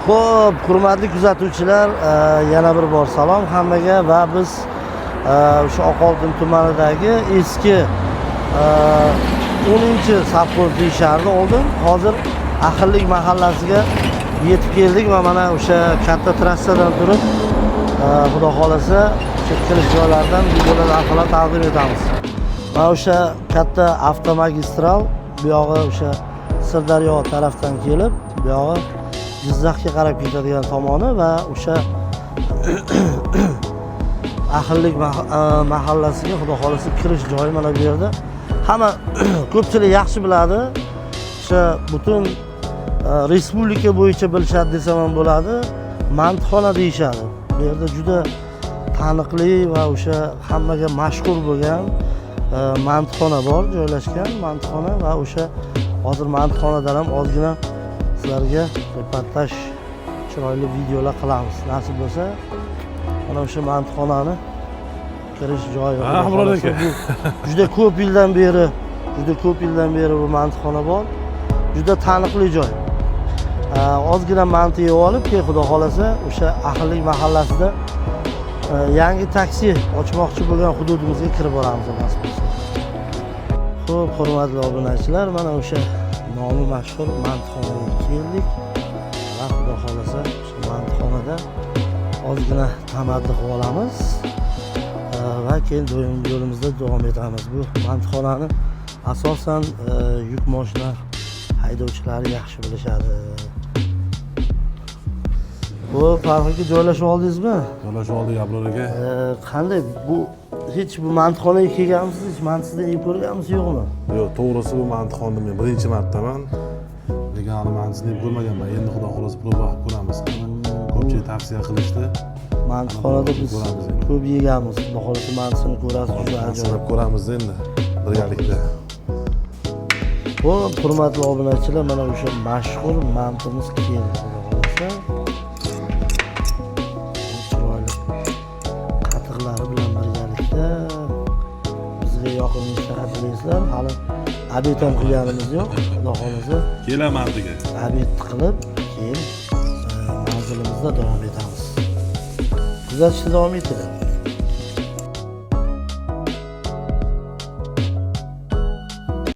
Xo'p, hurmatli kuzatuvchilar, yana bir bor salom hammaga va biz o'sha Oqoltin tumanidagi eski 10-safxoz deyishardi oldin. Hozir Ahillik mahallasiga yetib keldik va mana o'sha katta trassadan turib, xudo xolasa, kirish joylaridan videolar orqali taqdim etamiz. Mana o'sha katta avtomagistral bu yog'i o'sha Sirdaryo tarafdan kelib, bu yog'i Jizzaxga qarab ketadigan tomoni va o'sha Ahillik mahallasiga xudo xolasa kirish joyi mana bu yerda. Hamma ko'pchilik yaxshi biladi. O'sha butun respublika bo'yicha bilishadi desam ham bo'ladi. Mantixona deyishadi. Bu yerda juda taniqli va o'sha hammaga mashhur bo'lgan mantixona bor, joylashgan mantixona va o'sha hozir mantixonadan ham ozgina sizlarga reportaj, chiroyli videolar qilamiz. Nasib bo'lsa, mana o'sha mantixonani kirish joyi. Juda ko'p yildan beri bu mantixona bor. Juda taniqli joy. Ozgina mant yeb olib, keyin xudo xolasa o'sha Ahillik mahallasida yangi taksi ochmoqchi bo'lgan hududimizga kirib boramiz nasib bo'lsa. Xo'p, hurmatli obunachilar, mana o'sha nomi mashhur mantixonaga keldik. Va xudo xolasa o'sha mantixonada ozgina tamaddi qilib olamiz va keyin yo'limizda davom etamiz. Bu mantixonani asosan yuk mashina haydovchilari yaxshi bilishadi. Bu farqiga joylashib oldingizmi? Joylashib oldik Abror aka. Qanday bu hech bu mantixonaga kelganmisiz? Hech mantixonada yeb ko'rganmisiz yo'qmi? Yo'q, to'g'risi bu mantixonda men birinchi martaman. Lekin hali mantixonada yeb ko'rmaganman. Endi xudo xolasa proba qilib ko'ramiz. Ko'pchilik tavsiya qilishdi. Mantixonada biz ko'p yeganmiz. Xudo xolasa mantixonni ko'rasiz, juda ajoyib ko'ramiz endi birgalikda. Bu hurmatli obunachilar, mana o'sha mashhur mantimiz keldi. Xudo xolasa chiroyli qatiqlari bilan birgalikda bizga yoqimli shahadlaysizlar. Hali obed ham qilganimiz yo'q. Xudo xolasa Kelaman degan. obed qilib, keyin manzilimizda davom etamiz. Kuzatishda davom etinglar.